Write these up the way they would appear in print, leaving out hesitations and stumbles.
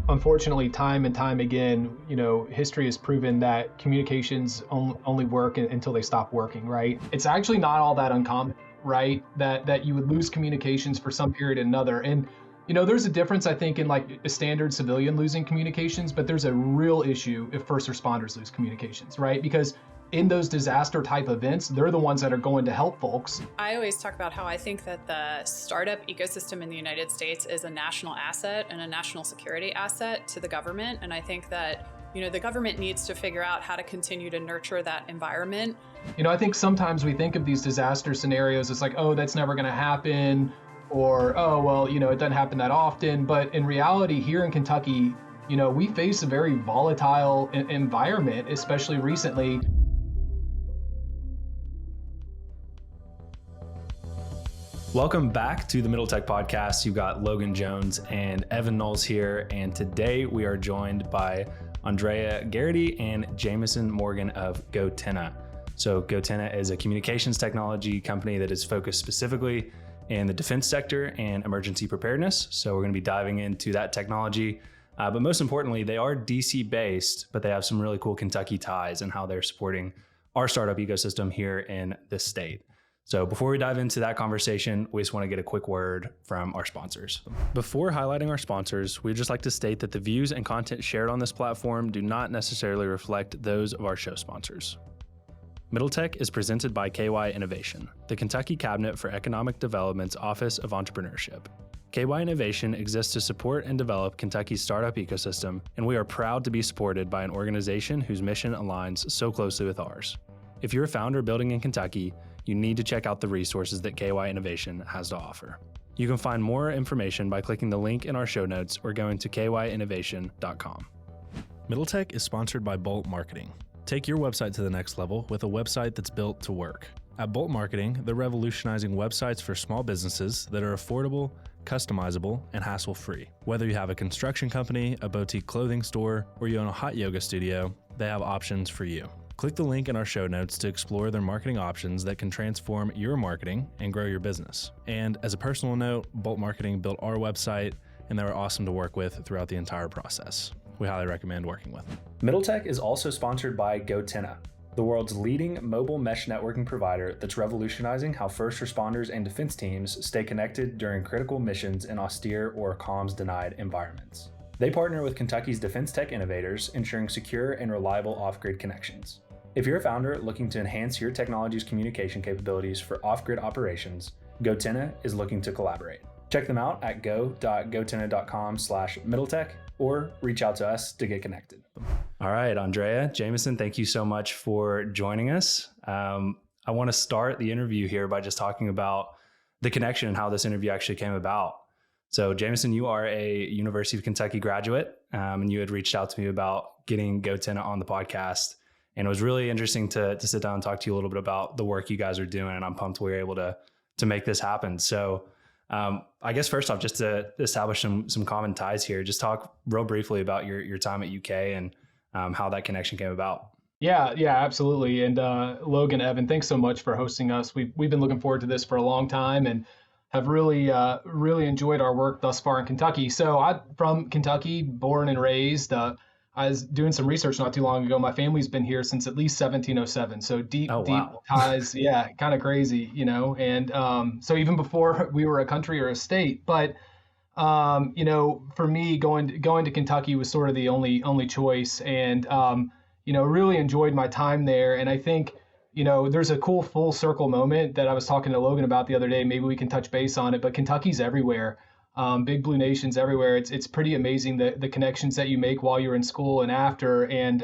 unfortunately, time and time again, history has proven that communications only work until they stop working, right? It's actually not all that uncommon, right? That you would lose communications for some period or another. And, there's a difference, I think, in like a standard civilian losing communications, but there's a real issue if first responders lose communications, right? Because in those disaster type events, they're the ones that are going to help folks. I always talk about how I think that the startup ecosystem in the United States is a national asset and a national security asset to the government. And I think that, the government needs to figure out how to continue to nurture that environment. I think sometimes we think of these disaster scenarios, it's like, oh, that's never going to happen, or, oh, well, it doesn't happen that often. But in reality, here in Kentucky, we face a very volatile environment, especially recently. Welcome back to the Middle Tech Podcast. You've got Logan Jones and Evan Knowles here, and today we are joined by Andrea Garrity and Jameson Morgan of goTenna. So goTenna is a communications technology company that is focused specifically in the defense sector and emergency preparedness. So we're going to be diving into that technology. But most importantly, they are DC based, but they have some really cool Kentucky ties and how they're supporting our startup ecosystem here in this state. So before we dive into that conversation, we just want to get a quick word from our sponsors. Before highlighting our sponsors, we'd just like to state that the views and content shared on this platform do not necessarily reflect those of our show sponsors. Middle Tech is presented by KY Innovation, the Kentucky Cabinet for Economic Development's Office of Entrepreneurship. KY Innovation exists to support and develop Kentucky's startup ecosystem, and we are proud to be supported by an organization whose mission aligns so closely with ours. If you're a founder building in Kentucky, you need to check out the resources that KY Innovation has to offer. You can find more information by clicking the link in our show notes or going to kyinnovation.com. Middle Tech is sponsored by Bolt Marketing. Take your website to the next level with a website that's built to work. At Bolt Marketing, they're revolutionizing websites for small businesses that are affordable, customizable, and hassle-free. Whether you have a construction company, a boutique clothing store, or you own a hot yoga studio, they have options for you. Click the link in our show notes to explore their marketing options that can transform your marketing and grow your business. And as a personal note, Bolt Marketing built our website, and they were awesome to work with throughout the entire process. We highly recommend working with them. Middle Tech is also sponsored by goTenna, the world's leading mobile mesh networking provider that's revolutionizing how first responders and defense teams stay connected during critical missions in austere or comms-denied environments. They partner with Kentucky's defense tech innovators, ensuring secure and reliable off-grid connections. If you're a founder looking to enhance your technology's communication capabilities for off-grid operations, goTenna is looking to collaborate. Check them out at go.gotenna.com/middletech or reach out to us to get connected. All right, Andrea, Jameson, thank you so much for joining us. I want to start the interview here by just talking about the connection and how this interview actually came about. So Jameson, you are a University of Kentucky graduate, and you had reached out to me about getting goTenna on the podcast. And it was really interesting to sit down and talk to you a little bit about the work you guys are doing. And I'm pumped we were able to make this happen. So I guess first off, just to establish some common ties here, just talk real briefly about your time at UK and how that connection came about. Yeah, absolutely. And Logan, Evan, thanks so much for hosting us. We've been looking forward to this for a long time and have really enjoyed our work thus far in Kentucky. So I'm from Kentucky, born and raised. I was doing some research not too long ago. My family's been here since at least 1707. So deep ties. Yeah, kind of crazy, And so even before we were a country or a state, but for me, going to Kentucky was sort of the only choice, and really enjoyed my time there. And I think there's a cool full circle moment that I was talking to Logan about the other day. Maybe we can touch base on it. But Kentucky's everywhere. Big Blue Nation's everywhere. It's pretty amazing the connections that you make while you're in school and after. And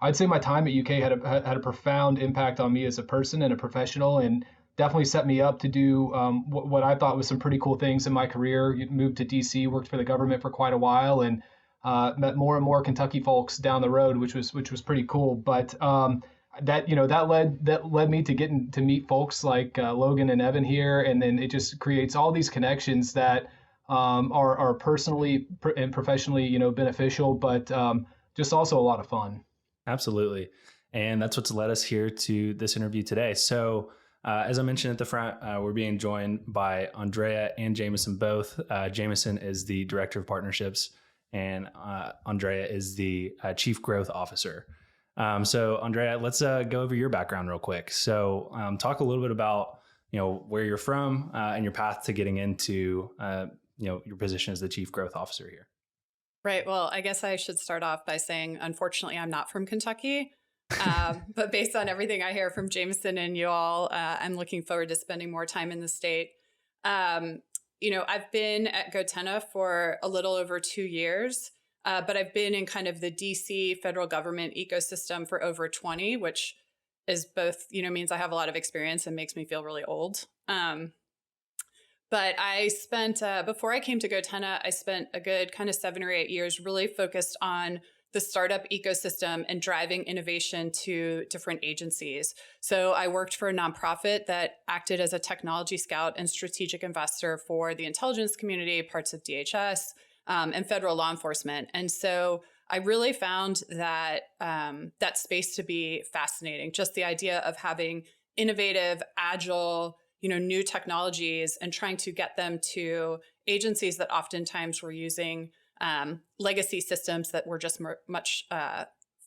I'd say my time at UK had a profound impact on me as a person and a professional, and definitely set me up to do what I thought was some pretty cool things in my career. Moved to DC, worked for the government for quite a while, and met more and more Kentucky folks down the road, which was pretty cool. But that led me to getting to meet folks like Logan and Evan here, and then it just creates all these connections that are personally and professionally, beneficial, but just also a lot of fun. Absolutely. And that's what's led us here to this interview today. So as I mentioned at the front, we're being joined by Andrea and Jameson both. Jameson is the Director of Partnerships and Andrea is the Chief Growth Officer. So Andrea, let's go over your background real quick. So talk a little bit about where you're from and your path to getting into your position as the Chief Growth Officer here. Right. Well, I guess I should start off by saying, unfortunately, I'm not from Kentucky. But based on everything I hear from Jameson and you all, I'm looking forward to spending more time in the state. I've been at goTenna for a little over 2 years, but I've been in kind of the DC federal government ecosystem for over 20, which is both, means I have a lot of experience and makes me feel really old. But I spent, before I came to goTenna, I spent a good kind of 7 or 8 years really focused on the startup ecosystem and driving innovation to different agencies. So I worked for a nonprofit that acted as a technology scout and strategic investor for the intelligence community, parts of DHS, and federal law enforcement. And so I really found that that space to be fascinating. Just the idea of having innovative, agile, new technologies and trying to get them to agencies that oftentimes were using legacy systems that were just much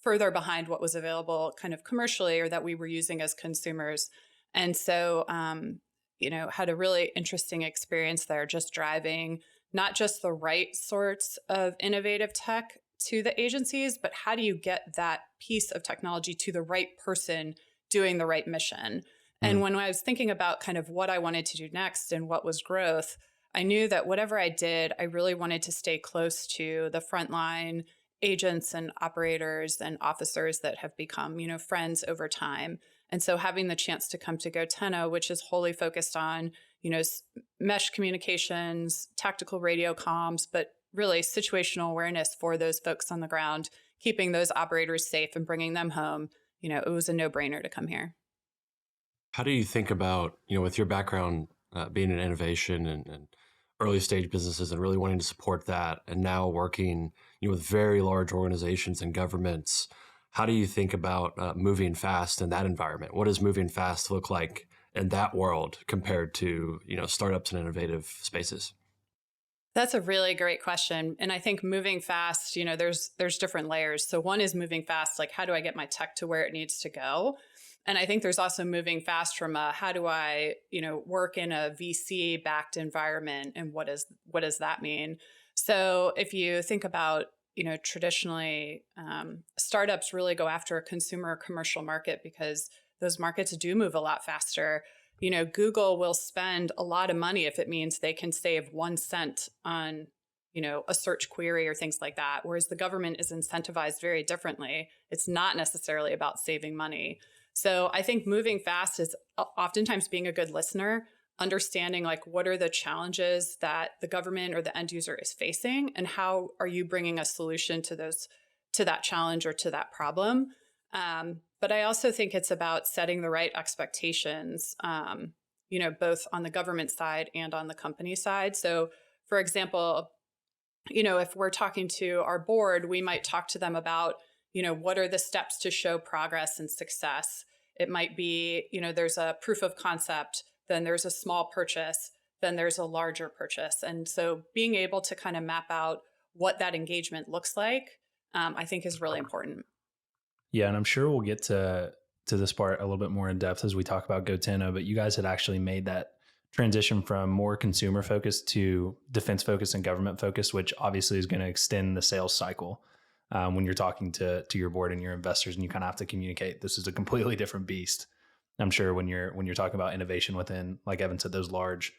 further behind what was available kind of commercially or that we were using as consumers. And so, had a really interesting experience there, just driving not just the right sorts of innovative tech to the agencies, but how do you get that piece of technology to the right person doing the right mission? And when I was thinking about kind of what I wanted to do next and what was growth, I knew that whatever I did, I really wanted to stay close to the frontline agents and operators and officers that have become, friends over time. And so having the chance to come to goTenna, which is wholly focused on, mesh communications, tactical radio comms, but really situational awareness for those folks on the ground, keeping those operators safe and bringing them home, it was a no-brainer to come here. How do you think about, with your background being in innovation and early stage businesses and really wanting to support that, and now working with very large organizations and governments, how do you think about moving fast in that environment? What does moving fast look like in that world compared to startups and innovative spaces? That's a really great question. And I think moving fast, there's different layers. So one is moving fast, like how do I get my tech to where it needs to go? And I think there's also moving fast from how do I, work in a VC backed environment, and what does that mean? So if you think about, traditionally, startups really go after a consumer commercial market because those markets do move a lot faster. Google will spend a lot of money if it means they can save 1 cent on, a search query or things like that. Whereas the government is incentivized very differently. It's not necessarily about saving money. So I think moving fast is oftentimes being a good listener, understanding like what are the challenges that the government or the end user is facing, and how are you bringing a solution to that challenge or to that problem. But I also think it's about setting the right expectations, both on the government side and on the company side. So, for example, if we're talking to our board, we might talk to them about what are the steps to show progress and success? It might be, there's a proof of concept, then there's a small purchase, then there's a larger purchase. And so being able to kind of map out what that engagement looks like, I think is really important. Yeah, and I'm sure we'll get to this part a little bit more in depth as we talk about goTenna, but you guys had actually made that transition from more consumer focused to defense focused and government focused, which obviously is going to extend the sales cycle. When you're talking to your board and your investors, and you kind of have to communicate, this is a completely different beast. I'm sure when you're talking about innovation within, like Evan said, those large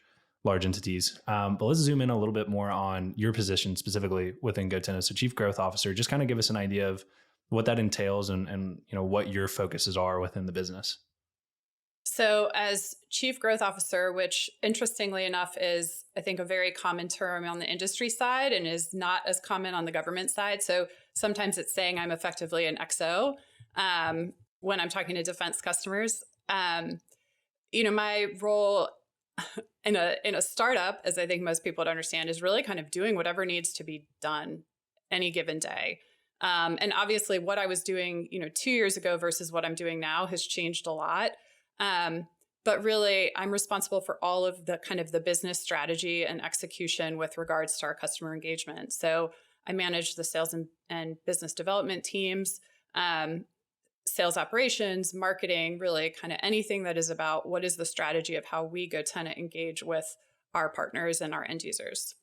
entities. But let's zoom in a little bit more on your position specifically within goTenna. So Chief Growth Officer, just kind of give us an idea of what that entails and what your focuses are within the business. So as Chief Growth Officer, which interestingly enough is, I think, a very common term on the industry side and is not as common on the government side. So sometimes it's saying I'm effectively an XO when I'm talking to defense customers. My role in a startup, as I think most people would understand, is really kind of doing whatever needs to be done any given day. And obviously what I was doing, 2 years ago versus what I'm doing now has changed a lot. But really, I'm responsible for all of the kind of the business strategy and execution with regards to our customer engagement. So I manage the sales and business development teams, sales operations, marketing, really kind of anything that is about what is the strategy of how we goTenna engage with our partners and our end users.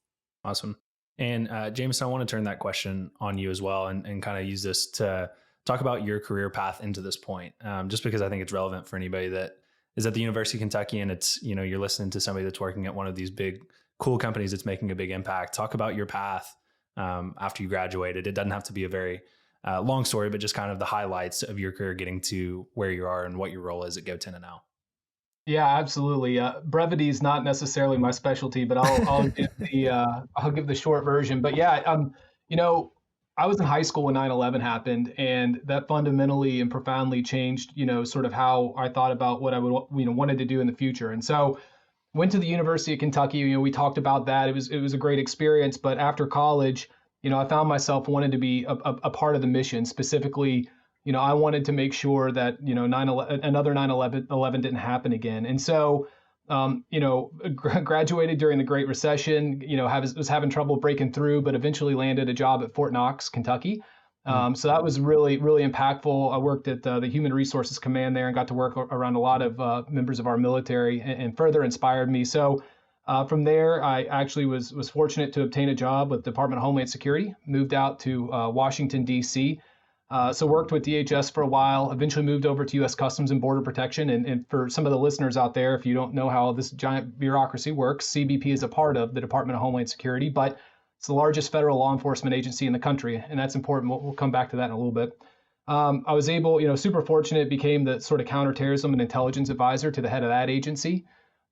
Awesome. And Jameson, I want to turn that question on you as well and kind of use this to talk about your career path into this point, just because I think it's relevant for anybody that is at the University of Kentucky and it's, you're listening to somebody that's working at one of these big, cool companies that's making a big impact. Talk about your path after you graduated. It doesn't have to be a very long story, but just kind of the highlights of your career getting to where you are and what your role is at goTenna now. Yeah, absolutely. Brevity is not necessarily my specialty, but I'll give the short version. But yeah, I was in high school when 9/11 happened, and that fundamentally and profoundly changed, sort of how I thought about what I would, wanted to do in the future. And so went to the University of Kentucky. We talked about that. It was a great experience. But after college, I found myself wanting to be a part of the mission. Specifically, I wanted to make sure that another 9/11 didn't happen again. And so, graduated during the Great Recession. Was having trouble breaking through, but eventually landed a job at Fort Knox, Kentucky. So that was really, really impactful. I worked at the Human Resources Command there and got to work around a lot of members of our military, and further inspired me. So from there, I actually was fortunate to obtain a job with the Department of Homeland Security, moved out to Washington, D.C., so worked with DHS for a while, eventually moved over to U.S. Customs and Border Protection. And for some of the listeners out there, if you don't know how this giant bureaucracy works, CBP is a part of the Department of Homeland Security, but it's the largest federal law enforcement agency in the country, and that's important. We'll come back to that in a little bit. I was able, super fortunate, became the sort of counterterrorism and intelligence advisor to the head of that agency.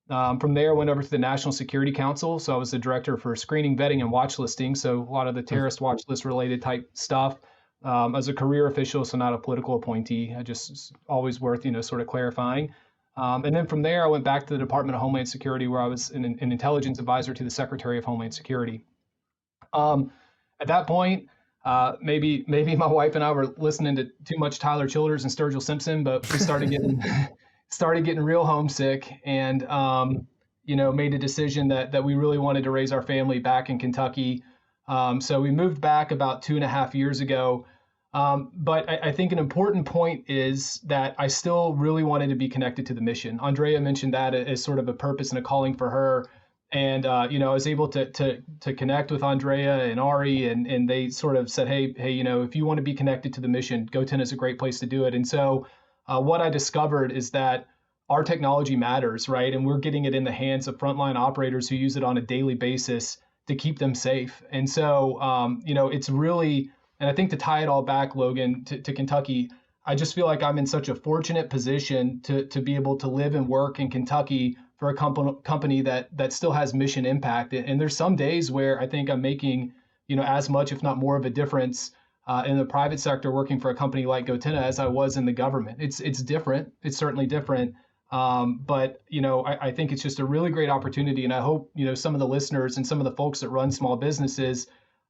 From there, went over to the National Security Council. So I was the director for screening, vetting, and watch listing. So a lot of the terrorist watch list related type stuff. As a career official, so not a political appointee. I just always worth, sort of clarifying. And then from there, I went back to the Department of Homeland Security, where I was an intelligence advisor to the Secretary of Homeland Security. At that point, maybe my wife and I were listening to too much Tyler Childers and Sturgill Simpson, but we started getting real homesick, and made a decision that we really wanted to raise our family back in Kentucky. So we moved back about 2.5 years ago. But I think an important point is that I still really wanted to be connected to the mission. Andrea mentioned that as sort of a purpose and a calling for her. And, I was able to connect with Andrea and Ari, and they sort of said, hey, if you want to be connected to the mission, goTenna is a great place to do it. And so what I discovered is that our technology matters, right? And we're getting it in the hands of frontline operators who use it on a daily basis to keep them safe. And so, it's really, and I think to tie it all back, Logan, to Kentucky, I just feel like I'm in such a fortunate position to be able to live and work in Kentucky for a company that still has mission impact. And there's some days where I think I'm making, as much, if not more of a difference in the private sector working for a company like goTenna as I was in the government. It's different. It's certainly different. But I think it's just a really great opportunity. And I hope, some of the listeners and some of the folks that run small businesses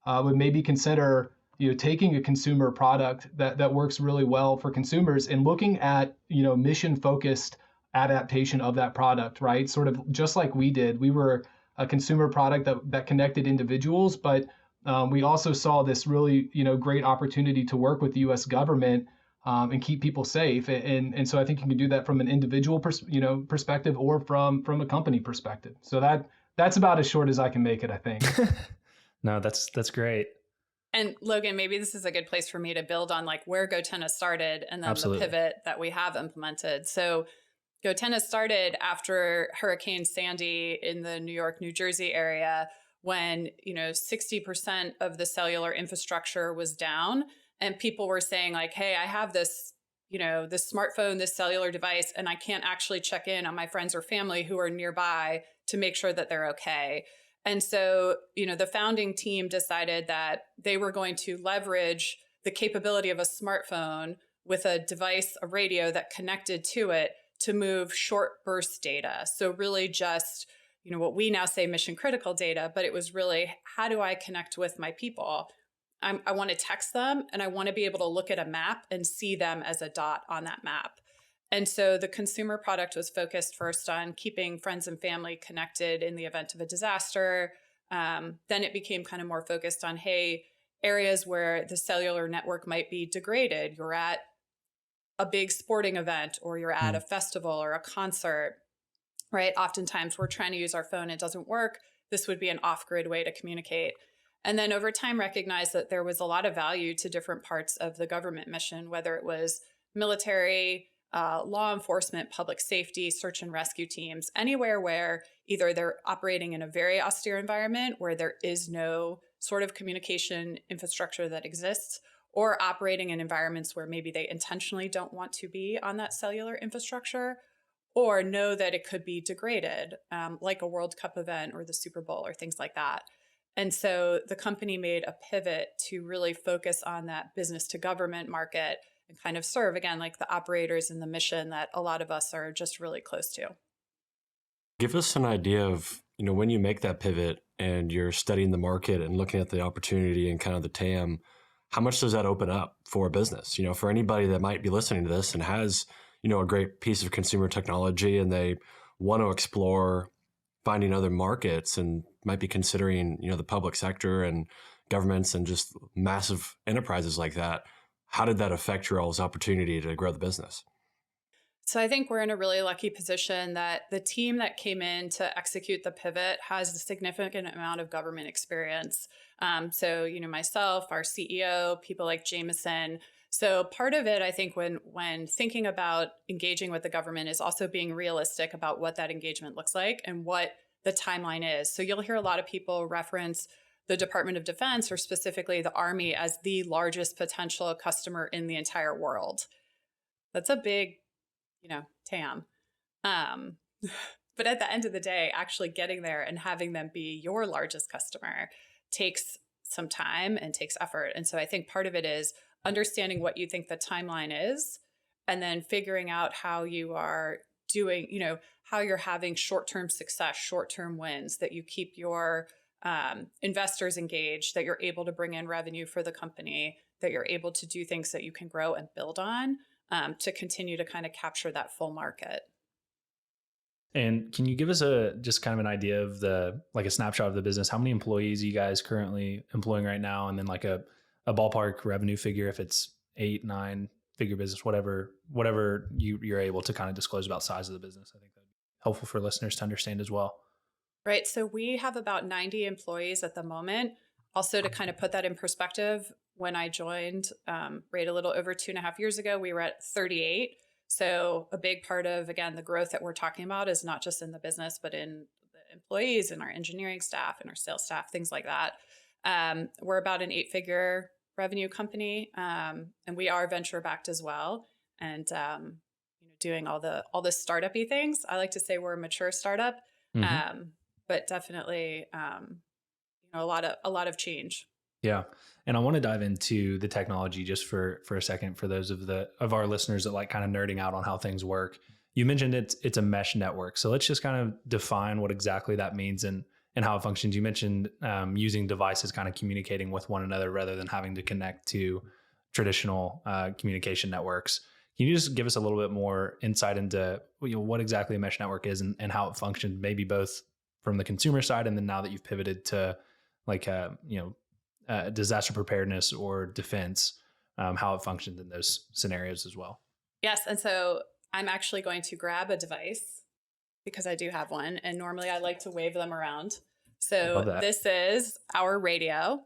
would maybe consider, taking a consumer product that works really well for consumers and looking at, mission-focused adaptation of that product, right? Sort of just like we did. We were a consumer product that connected individuals, but we also saw this really, great opportunity to work with the U.S. government and keep people safe. And so I think you can do that from an individual perspective or from a company perspective. So that's about as short as I can make it, I think. No, that's great. And Logan, maybe this is a good place for me to build on like where goTenna started and then Absolutely. the pivot that we have implemented. So goTenna started after Hurricane Sandy in the New York, New Jersey area, when 60% of the cellular infrastructure was down. And people were saying like, hey, I have this, this smartphone, this cellular device, and I can't actually check in on my friends or family who are nearby to make sure that they're okay. And so, the founding team decided that they were going to leverage the capability of a smartphone with a device, a radio that connected to it to move short burst data. So really just, what we now say mission critical data, but it was really, how do I connect with my people? I want to text them and I want to be able to look at a map and see them as a dot on that map. And so the consumer product was focused first on keeping friends and family connected in the event of a disaster. Then it became kind of more focused on, hey, areas where the cellular network might be degraded. You're at a big sporting event, or you're at a festival or a concert, right? Oftentimes we're trying to use our phone, it doesn't work. This would be an off-grid way to communicate. And then over time recognized that there was a lot of value to different parts of the government mission, whether it was military, law enforcement, public safety, search and rescue teams, anywhere where either they're operating in a very austere environment where there is no sort of communication infrastructure that exists, or operating in environments where maybe they intentionally don't want to be on that cellular infrastructure, or know that it could be degraded, like a World Cup event or the Super Bowl or things like that. And so the company made a pivot to really focus on that business to government market and kind of serve, again, like the operators and the mission that a lot of us are just really close to. Give us an idea of, when you make that pivot and you're studying the market and looking at the opportunity and kind of the TAM, how much does that open up for a business? For anybody that might be listening to this and has, a great piece of consumer technology and they want to explore finding other markets and might be considering, the public sector and governments and just massive enterprises like that. How did that affect your all's opportunity to grow the business? So I think we're in a really lucky position that the team that came in to execute the pivot has a significant amount of government experience. So, myself, our CEO, people like Jameson. So part of it, I think, when thinking about engaging with the government is also being realistic about what that engagement looks like and what the timeline is. So you'll hear a lot of people reference the Department of Defense, or specifically the Army, as the largest potential customer in the entire world. That's a big, TAM. But at the end of the day, actually getting there and having them be your largest customer takes some time and takes effort. And so I think part of it is understanding what you think the timeline is, and then figuring out how you are doing, how you're having short-term success, short-term wins, that you keep your investors engaged, that you're able to bring in revenue for the company, that you're able to do things that you can grow and build on, to continue to kind of capture that full market. And can you give us just kind of an idea of a snapshot of the business? How many employees are you guys currently employing right now? And then like a ballpark revenue figure, if it's 8, 9 figure business, whatever you're able to kind of disclose about size of the business. I think that'd be helpful for listeners to understand as well. Right. So we have about 90 employees at the moment. Also, to kind of put that in perspective, when I joined, right, a little over 2.5 years ago, we were at 38. So a big part of, again, the growth that we're talking about is not just in the business, but in the employees and our engineering staff and our sales staff, things like that. We're about an 8-figure revenue company, and we are venture backed as well. And doing all the startup-y things. I like to say we're a mature startup, but definitely a lot of change. Yeah. And I want to dive into the technology just for a second for those of our listeners that like kind of nerding out on how things work. You mentioned it's a mesh network. So let's just kind of define what exactly that means and how it functions. You mentioned using devices kind of communicating with one another rather than having to connect to traditional communication networks. Can you just give us a little bit more insight into what exactly a mesh network is and how it functions, maybe both from the consumer side and then now that you've pivoted to disaster preparedness or defense, how it functions in those scenarios as well? Yes. And so I'm actually going to grab a device because I do have one. And normally I like to wave them around. So this is our radio,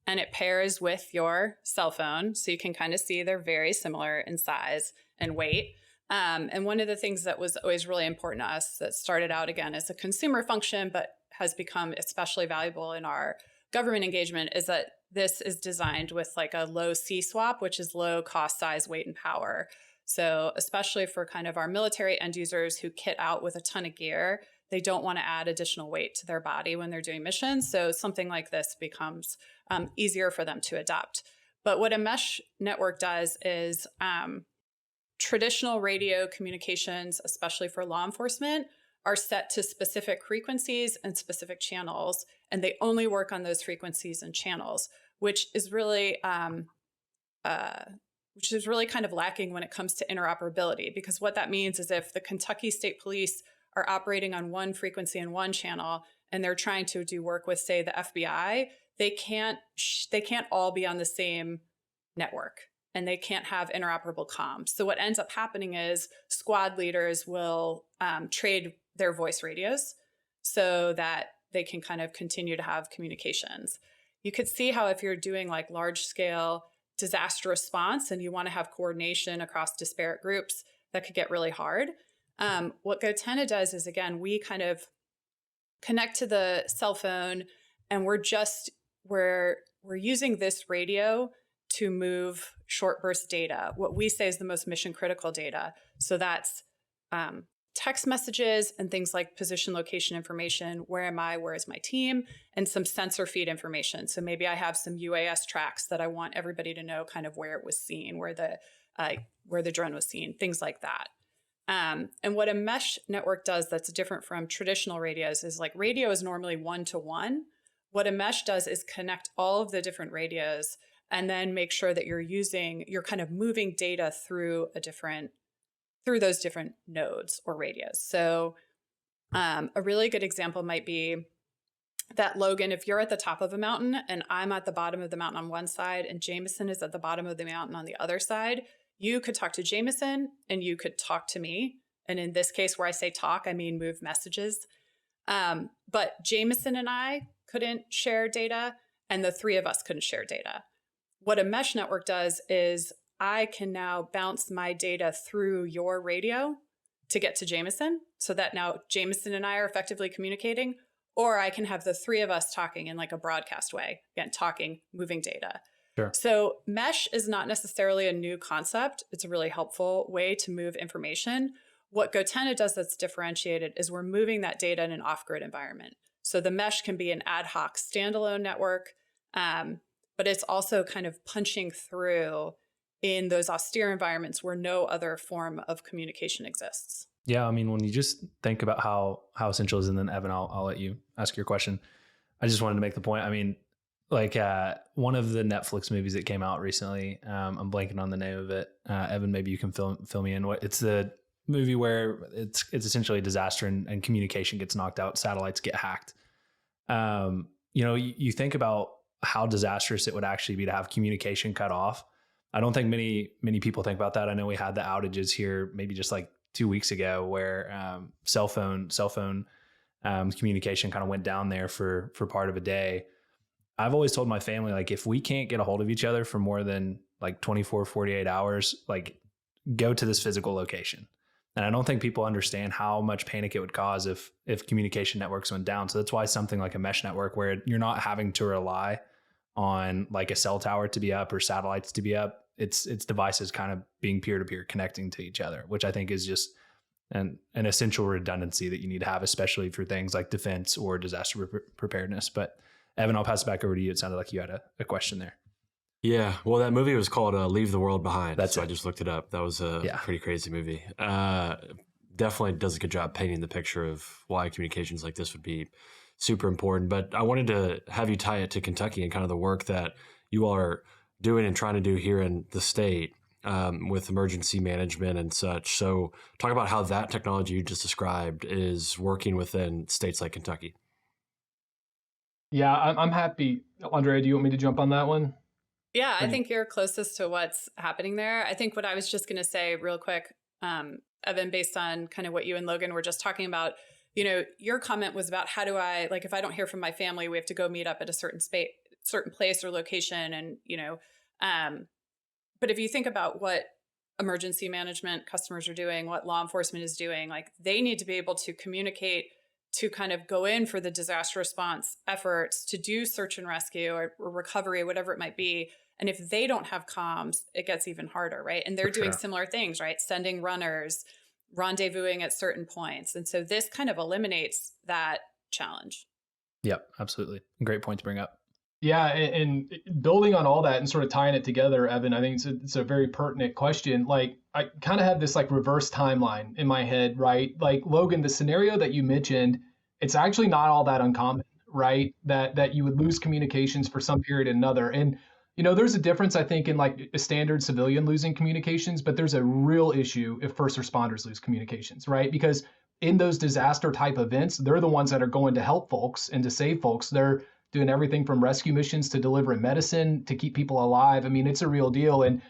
and it pairs with your cell phone. So you can kind of see they're very similar in size and weight. And one of the things that was always really important to us that started out, again, as a consumer function, but has become especially valuable in our government engagement, is that this is designed with like a low C swap, which is low cost, size, weight, and power. So especially for kind of our military end users who kit out with a ton of gear, they don't want to add additional weight to their body when they're doing missions. So something like this becomes easier for them to adopt. But what a mesh network does is traditional radio communications, especially for law enforcement, are set to specific frequencies and specific channels, and they only work on those frequencies and channels, which is really kind of lacking when it comes to interoperability. Because what that means is if the Kentucky State Police are operating on one frequency and one channel, and they're trying to do work with, say, the FBI, they can't all be on the same network, and they can't have interoperable comms. So what ends up happening is squad leaders will trade their voice radios so that they can kind of continue to have communications. You could see how if you're doing like large scale disaster response and you want to have coordination across disparate groups, that could get really hard. What goTenna does is, again, we kind of connect to the cell phone, and we're using this radio to move short burst data, what we say is the most mission critical data. So that's text messages and things like position location information, where am I, where is my team, and some sensor feed information. So maybe I have some UAS tracks that I want everybody to know kind of where it was seen, where the drone was seen, things like that. And what a mesh network does that's different from traditional radios is, like, radio is normally one-to-one. What a mesh does is connect all of the different radios and then make sure that you're kind of moving data through those different nodes or radios. So a really good example might be that, Logan, if you're at the top of a mountain and I'm at the bottom of the mountain on one side and Jameson is at the bottom of the mountain on the other side, you could talk to Jameson and you could talk to me. And in this case, where I say talk, I mean move messages. But Jameson and I couldn't share data, and the three of us couldn't share data. What a mesh network does is I can now bounce my data through your radio to get to Jameson, so that now Jameson and I are effectively communicating, or I can have the three of us talking in like a broadcast way, again, talking, moving data. Sure. So mesh is not necessarily a new concept. It's a really helpful way to move information. What goTenna does that's differentiated is we're moving that data in an off-grid environment. So the mesh can be an ad hoc standalone network, but it's also kind of punching through in those austere environments where no other form of communication exists. Yeah, I mean, when you just think about how essential it is, and then Evan, I'll let you ask your question. I just wanted to make the point. I mean, like one of the Netflix movies that came out recently, I'm blanking on the name of it. Evan, maybe you can fill me in. It's the movie where it's essentially a disaster and communication gets knocked out, satellites get hacked. You think about how disastrous it would actually be to have communication cut off. I don't think many people think about that. I know we had the outages here maybe just like 2 weeks ago where cell phone communication kind of went down there for part of a day. I've always told my family, like, if we can't get a hold of each other for more than like 24, 48 hours, like, go to this physical location. And I don't think people understand how much panic it would cause if communication networks went down. So that's why something like a mesh network, where you're not having to rely on like a cell tower to be up or satellites to be up, it's devices kind of being peer-to-peer connecting to each other, which I think is just an essential redundancy that you need to have, especially for things like defense or disaster preparedness. But Evan, I'll pass it back over to you. It sounded like you had a question there. Yeah, well, that movie was called Leave the World Behind. That's so it. I just looked it up. That was a pretty crazy movie. Definitely does a good job painting the picture of why communications like this would be super important. But I wanted to have you tie it to Kentucky and kind of the work that you all are doing and trying to do here in the state with emergency management and such. So talk about how that technology you just described is working within states like Kentucky. Yeah, I'm happy. Andrea, do you want me to jump on that one? Yeah, I think you're closest to what's happening there. I think what I was just going to say real quick, Evan, based on kind of what you and Logan were just talking about, your comment was about how do I, like, if I don't hear from my family, we have to go meet up at a certain place or location. And, but if you think about what emergency management customers are doing, what law enforcement is doing, like, they need to be able to communicate to kind of go in for the disaster response efforts, to do search and rescue or recovery, whatever it might be. And if they don't have comms, it gets even harder, right? And they're doing similar things, right? Sending runners, rendezvousing at certain points. And so this kind of eliminates that challenge. Yep, absolutely. Great point to bring up. Yeah, and building on all that and sort of tying it together, Evan, I think it's a very pertinent question. Like, I kind of have this like reverse timeline in my head, right? Like, Logan, the scenario that you mentioned, it's actually not all that uncommon, right? That you would lose communications for some period or another. And, there's a difference, I think, in like a standard civilian losing communications, but there's a real issue if first responders lose communications, right? Because in those disaster type events, they're the ones that are going to help folks and to save folks. They're doing everything from rescue missions to delivering medicine to keep people alive. I mean, it's a real deal. And,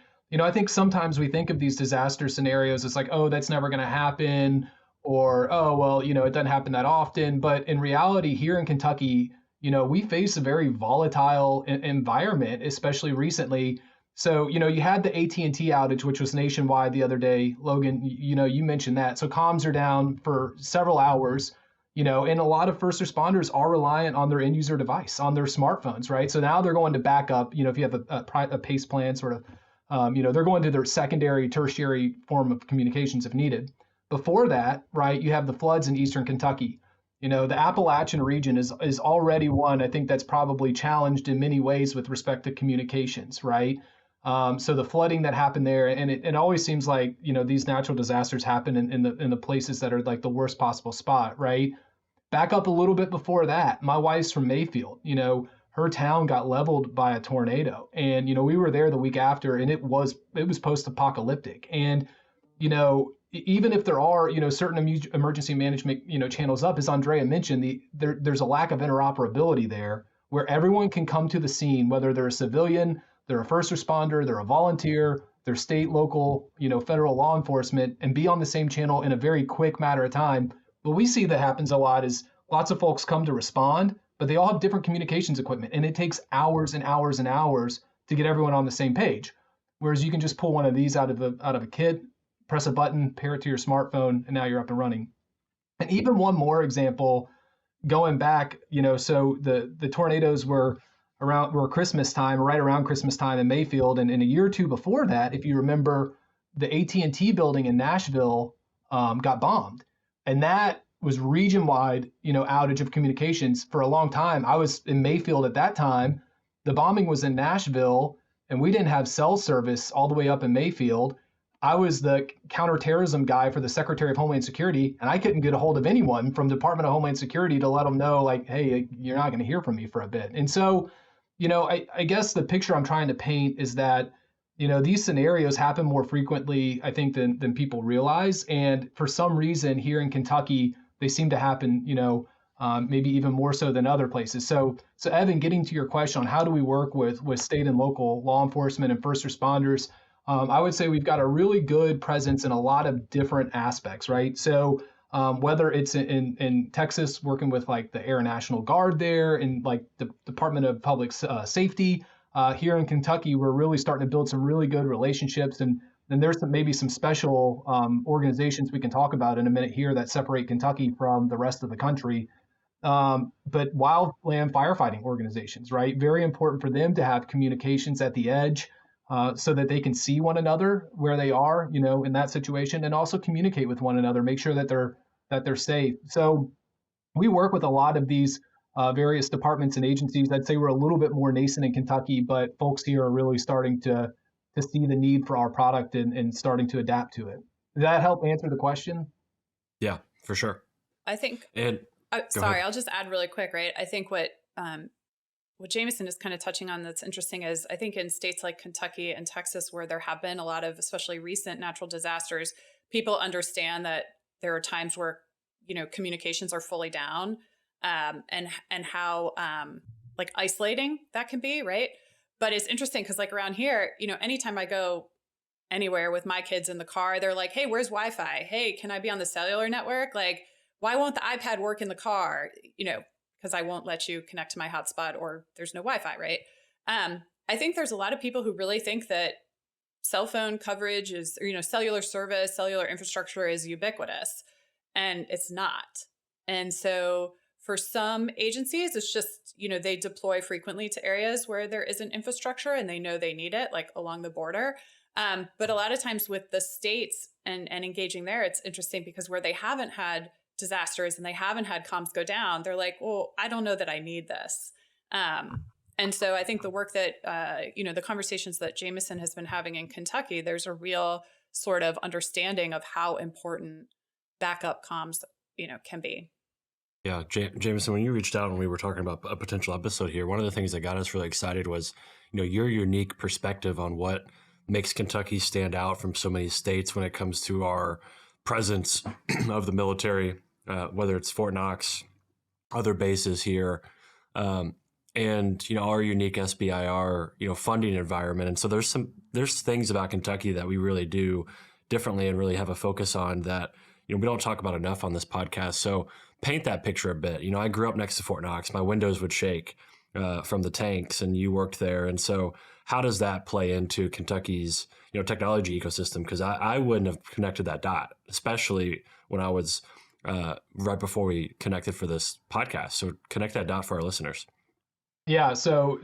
I think sometimes we think of these disaster scenarios as like, oh, that's never going to happen, or, oh, well, it doesn't happen that often. But in reality, here in Kentucky, we face a very volatile environment, especially recently. So, you had the AT&T outage, which was nationwide the other day. Logan, you mentioned that. So comms are down for several hours, and a lot of first responders are reliant on their end user device, on their smartphones, right? So now they're going to backup, if you have a PACE plan sort of, they're going to their secondary, tertiary form of communications if needed. Before that, right, you have the floods in Eastern Kentucky. The Appalachian region is already one, I think, that's probably challenged in many ways with respect to communications, right? So the flooding that happened there, and it always seems like, these natural disasters happen in the places that are like the worst possible spot, right? Back up a little bit before that, my wife's from Mayfield. Her town got leveled by a tornado, and we were there the week after, and it was post-apocalyptic. And even if there are certain emergency management channels up, as Andrea mentioned, there's a lack of interoperability there, where everyone can come to the scene, whether they're a civilian, they're a first responder, they're a volunteer, they're state, local, federal law enforcement, and be on the same channel in a very quick matter of time. What we see that happens a lot is lots of folks come to respond, but they all have different communications equipment, and it takes hours and hours and hours to get everyone on the same page. Whereas you can just pull one of these out of a kit, press a button, pair it to your smartphone, and now you're up and running. And even one more example, going back, so the tornadoes were Christmas time, right around Christmas time in Mayfield, and in a year or two before that, if you remember, the AT&T building in Nashville got bombed, and that was region-wide, outage of communications for a long time. I was in Mayfield at that time. The bombing was in Nashville, and we didn't have cell service all the way up in Mayfield. I was the counterterrorism guy for the Secretary of Homeland Security, and I couldn't get a hold of anyone from the Department of Homeland Security to let them know, like, hey, you're not going to hear from me for a bit. And so, I guess the picture I'm trying to paint is that, these scenarios happen more frequently, I think, than people realize. And for some reason here in Kentucky, they seem to happen, maybe even more so than other places. So Evan, getting to your question on how do we work with state and local law enforcement and first responders, I would say we've got a really good presence in a lot of different aspects, right? So whether it's in Texas, working with like the Air National Guard there and like the Department of Public Safety, here in Kentucky, we're really starting to build some really good relationships. And then there's maybe some special organizations we can talk about in a minute here that separate Kentucky from the rest of the country. But wildland firefighting organizations, right? Very important for them to have communications at the edge, so that they can see one another where they are, in that situation, and also communicate with one another, make sure that they're safe. So we work with a lot of these various departments and agencies. I'd say we're a little bit more nascent in Kentucky, but folks here are really starting to see the need for our product and starting to adapt to it. Does that help answer the question? Yeah, for sure. I think, and sorry, I'll just add really quick, right? I think what Jameson is kind of touching on that's interesting is I think in states like Kentucky and Texas, where there have been a lot of, especially recent natural disasters, people understand that there are times where, communications are fully down, and how like isolating that can be, right? But it's interesting because like around here, anytime I go anywhere with my kids in the car, they're like, hey, where's Wi-Fi? Hey, can I be on the cellular network? Like, why won't the iPad work in the car? Because I won't let you connect to my hotspot or there's no Wi-Fi, right? I think there's a lot of people who really think that cell phone coverage is, cellular service, cellular infrastructure is ubiquitous, and it's not. And so for some agencies, it's just, they deploy frequently to areas where there isn't infrastructure and they know they need it, like along the border. But a lot of times with the states and engaging there, it's interesting because where they haven't had disasters and they haven't had comms go down, they're like, well, I don't know that I need this. And so I think the work that, the conversations that Jameson has been having in Kentucky, there's a real sort of understanding of how important backup comms, can be. Yeah, Jameson, when you reached out and we were talking about a potential episode here, one of the things that got us really excited was, your unique perspective on what makes Kentucky stand out from so many states when it comes to our presence of the military, whether it's Fort Knox, other bases here. And and our unique SBIR funding environment. And so there's things about Kentucky that we really do differently and really have a focus on that we don't talk about enough on this podcast. So paint that picture a bit. I grew up next to Fort Knox. My windows would shake from the tanks, and you worked there. And so how does that play into Kentucky's technology ecosystem? Because I wouldn't have connected that dot, especially when I was right before we connected for this podcast. So connect that dot for our listeners. Yeah, so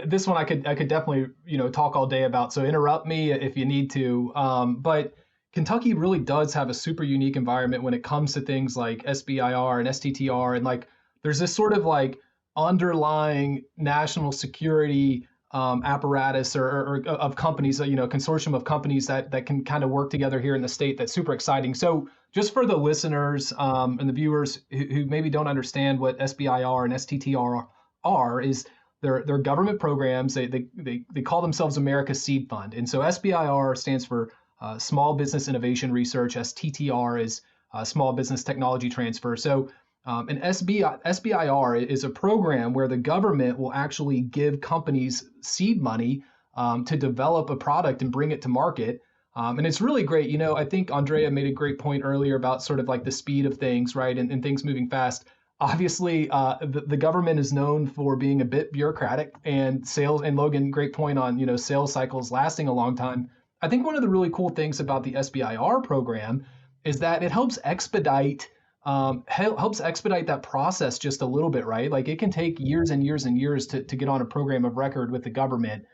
this one I could definitely talk all day about. So interrupt me if you need to. But Kentucky really does have a super unique environment when it comes to things like SBIR and STTR, and like there's this sort of like underlying national security apparatus or of companies, consortium of companies that can kind of work together here in the state. That's super exciting. So just for the listeners and the viewers who maybe don't understand what SBIR and STTR are, is they're government programs. They call themselves America's Seed Fund. And so SBIR stands for Small Business Innovation Research. STTR is Small Business Technology Transfer. So an SBIR is a program where the government will actually give companies seed money to develop a product and bring it to market. And it's really great. I think Andrea made a great point earlier about sort of like the speed of things, right? And things moving fast. Obviously, the government is known for being a bit bureaucratic, and sales, and Logan, great point on, sales cycles lasting a long time. I think one of the really cool things about the SBIR program is that it helps expedite that process just a little bit, right? Like it can take years and years and years to get on a program of record with the government,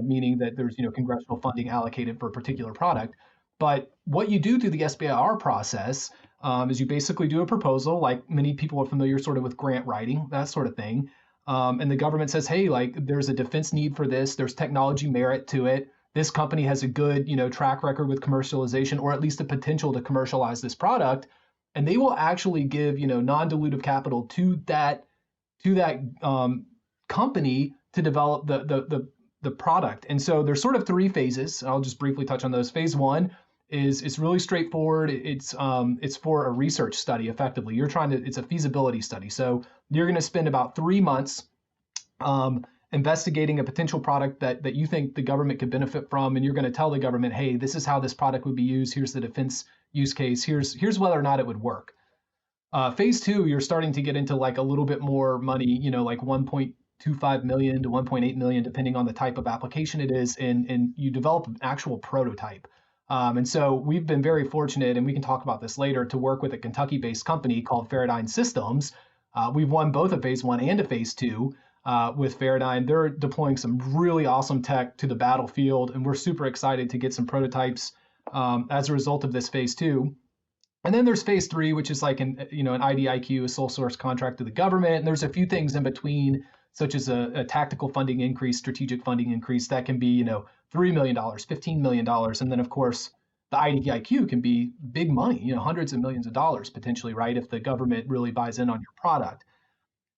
meaning that there's, congressional funding allocated for a particular product. But what you do through the SBIR process is you basically do a proposal, like many people are familiar sort of with grant writing, that sort of thing. And the government says, hey, like there's a defense need for this, there's technology merit to it. This company has a good, track record with commercialization, or at least the potential to commercialize this product. And they will actually give, non-dilutive capital to that company to develop the product. And so there's sort of three phases. I'll just briefly touch on those. Phase one is it's really straightforward. It's for a research study. Effectively, it's a feasibility study. So you're going to spend about 3 months investigating a potential product that you think the government could benefit from, and you're going to tell the government, hey, this is how this product would be used. Here's the defense use case. Here's whether or not it would work. Phase two, you're starting to get into like a little bit more money, like 1.25 million to 1.8 million, depending on the type of application it is, and you develop an actual prototype. And so we've been very fortunate, and we can talk about this later, to work with a Kentucky-based company called Faradyne Systems. We've won both a phase one and a phase two with Faradyne. They're deploying some really awesome tech to the battlefield, and we're super excited to get some prototypes as a result of this phase two. And then there's phase three, which is like an IDIQ, a sole source contract to the government. And there's a few things in between, such as a tactical funding increase, strategic funding increase that can be, $3 million, $15 million. And then, of course, the IDIQ can be big money, hundreds of millions of dollars potentially, right, if the government really buys in on your product.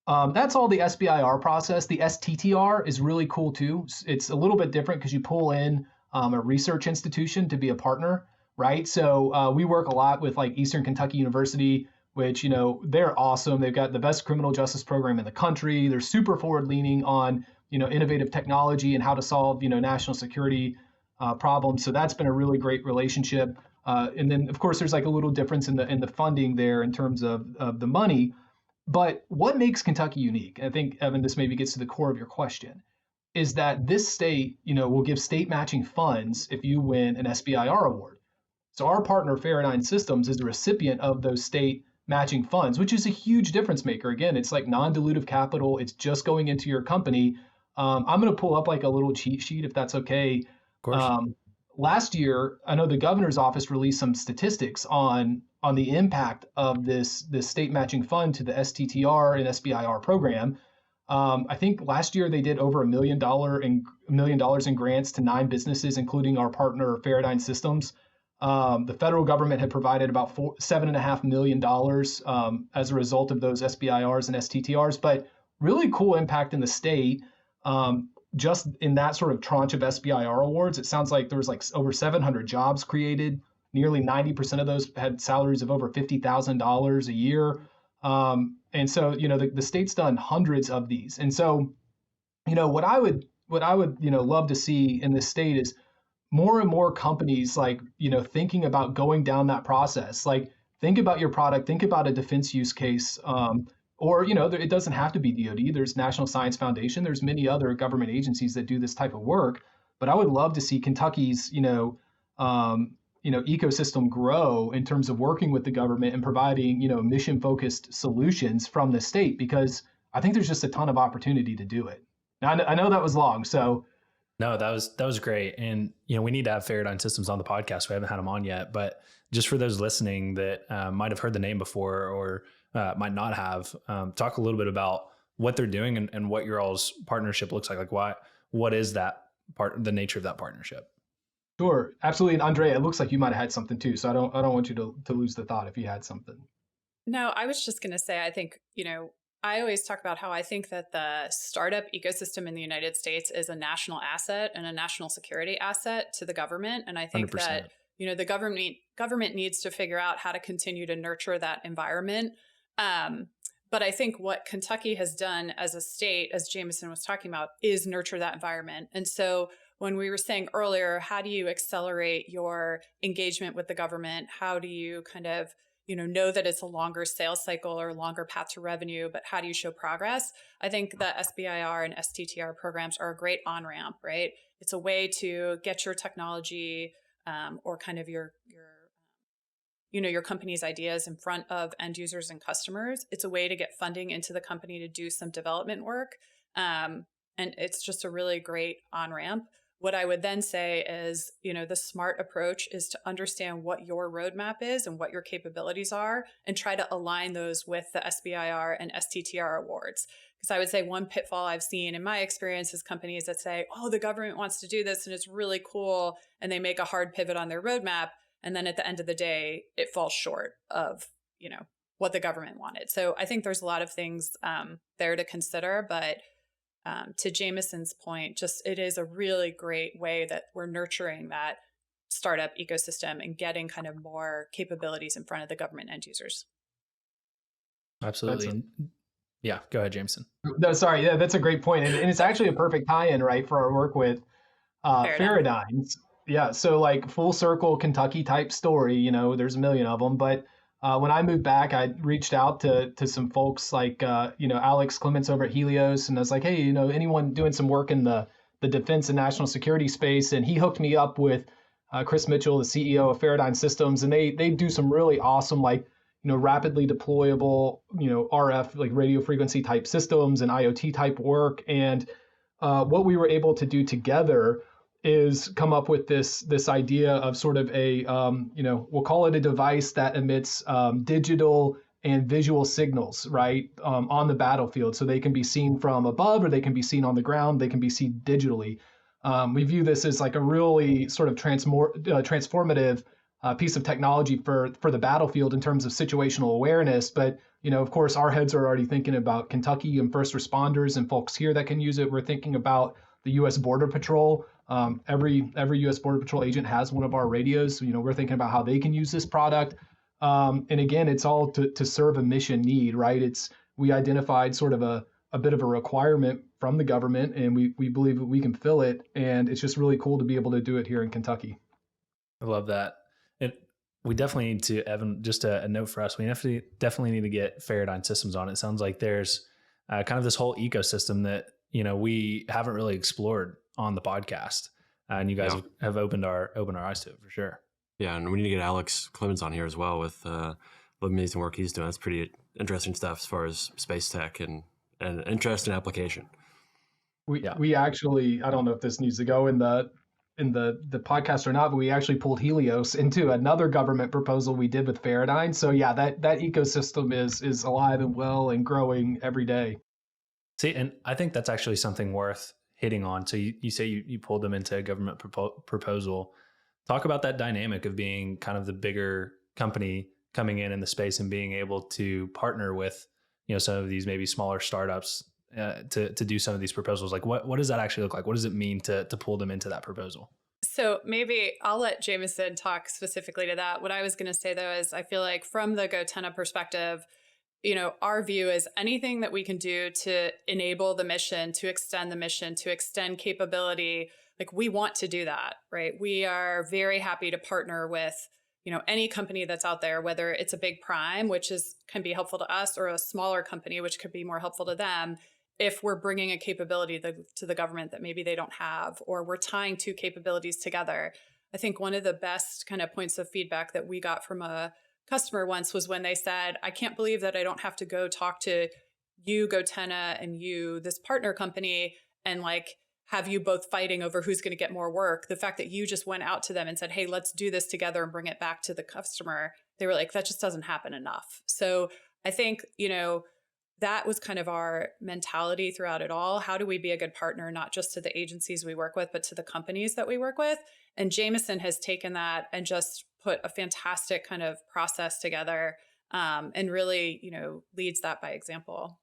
That's all the SBIR process. The STTR is really cool too. It's a little bit different because you pull in a research institution to be a partner, right? So we work a lot with like Eastern Kentucky University, which, they're awesome. They've got the best criminal justice program in the country. They're super forward leaning on, innovative technology and how to solve, national security problems. So that's been a really great relationship. And then of course there's like a little difference in the funding there in terms of the money. But what makes Kentucky unique, I think, Evan, this maybe gets to the core of your question, is that this state, will give state matching funds if you win an SBIR award. So our partner, Faradyne Systems, is a recipient of those state matching funds, which is a huge difference maker. Again, it's like non-dilutive capital. It's just going into your company. I'm going to pull up like a little cheat sheet, if that's okay. Of course. Last year, I know the governor's office released some statistics on the impact of this state matching fund to the STTR and SBIR program. I think last year they did over $1 million in grants to 9 businesses, including our partner Faradyne Systems. The federal government had provided about $7.5 million as a result of those SBIRs and STTRs, but really cool impact in the state. Just in that sort of tranche of SBIR awards, it sounds like there was like over 700 jobs created. Nearly 90% of those had salaries of over $50,000 a year. And so, the state's done hundreds of these. And so What I would love to see in this state is more and more companies like thinking about going down that process. Like think about your product, think about a defense use case, or it doesn't have to be DoD. There's National Science Foundation. There's many other government agencies that do this type of work. But I would love to see Kentucky's ecosystem grow in terms of working with the government and providing mission focused solutions from the state, because I think there's just a ton of opportunity to do it. Now, I know that was long, so. No, that was great. And, we need to have Faradyne Systems on the podcast. We haven't had them on yet, but just for those listening that might have heard the name before or might not have, talk a little bit about what they're doing and what your all's partnership looks like. Like what is that the nature of that partnership? Sure, absolutely. And Andrea, it looks like you might have had something too. So I don't want you to lose the thought if you had something. No, I was just going to say, I think, I always talk about how I think that the startup ecosystem in the United States is a national asset and a national security asset to the government. And I think 100%. that, the government needs to figure out how to continue to nurture that environment. But I think what Kentucky has done as a state, as Jameson was talking about, is nurture that environment. And so when we were saying earlier, how do you accelerate your engagement with the government? How do you kind of know that it's a longer sales cycle or a longer path to revenue, but how do you show progress? I think the SBIR and STTR programs are a great on-ramp, right? It's a way to get your technology or kind of your company's ideas in front of end users and customers. It's a way to get funding into the company to do some development work. And it's just a really great on-ramp. What I would then say is, the smart approach is to understand what your roadmap is and what your capabilities are and try to align those with the SBIR and STTR awards. Because I would say one pitfall I've seen in my experience is companies that say, oh, the government wants to do this and it's really cool. And they make a hard pivot on their roadmap. And then at the end of the day, it falls short of, what the government wanted. So I think there's a lot of things there to consider, but to Jameson's point, just it is a really great way that we're nurturing that startup ecosystem and getting kind of more capabilities in front of the government end users. Absolutely. Yeah, go ahead, Jameson. No, sorry. Yeah, that's a great point. And it's actually a perfect tie-in, right, for our work with Faradynes. Yeah, so like full circle Kentucky type story, there's a million of them. But when I moved back, I reached out to some folks like, Alex Clements over at Helios. And I was like, hey, anyone doing some work in the defense and national security space? And he hooked me up with Chris Mitchell, the CEO of Faradyne Systems. And they do some really awesome, like, rapidly deployable, RF, like radio frequency type systems and IoT type work. And what we were able to do together is come up with this idea of sort of a, we'll call it a device that emits digital and visual signals, right, on the battlefield. So they can be seen from above or they can be seen on the ground. They can be seen digitally. We view this as like a really sort of transformative piece of technology for the battlefield in terms of situational awareness. But, of course, our heads are already thinking about Kentucky and first responders and folks here that can use it. We're thinking about the U.S. Border Patrol. Every U.S. Border Patrol agent has one of our radios. We're thinking about how they can use this product. And again, it's all to serve a mission need, right? We identified sort of a bit of a requirement from the government, and we believe that we can fill it. And it's just really cool to be able to do it here in Kentucky. I love that. We definitely need to, Evan, just a note for us, we definitely need to get Faradyne Systems on. It sounds like there's kind of this whole ecosystem that, we haven't really explored on the podcast. And you guys have opened our eyes to it for sure. Yeah, and we need to get Alex Clemens on here as well with the amazing work he's doing. That's pretty interesting stuff as far as space tech and interesting application. We actually, I don't know if this needs to go in the podcast or not, but we actually pulled Helios into another government proposal we did with Faradyne. So yeah, that ecosystem is alive and well and growing every day. See, and I think that's actually something worth hitting on. So you say you pulled them into a government proposal. Talk about that dynamic of being kind of the bigger company coming in the space and being able to partner with, some of these maybe smaller startups to do some of these proposals. Like what does that actually look like? What does it mean to pull them into that proposal? So maybe I'll let Jameson talk specifically to that. What I was going to say though is I feel like from the goTenna perspective, our view is anything that we can do to enable the mission, to extend the mission, to extend capability, like we want to do that, right? We are very happy to partner with, any company that's out there, whether it's a big prime, which can be helpful to us, or a smaller company, which could be more helpful to them, if we're bringing a capability to the government that maybe they don't have, or we're tying two capabilities together. I think one of the best kind of points of feedback that we got from a customer once was when they said, I can't believe that I don't have to go talk to you, goTenna, and you, this partner company, and like have you both fighting over who's going to get more work. The fact that you just went out to them and said, hey, let's do this together and bring it back to the customer. They were like, that just doesn't happen enough. So I think, that was kind of our mentality throughout it all. How do we be a good partner, not just to the agencies we work with, but to the companies that we work with? And Jameson has taken that and just put a fantastic kind of process together, and really, leads that by example.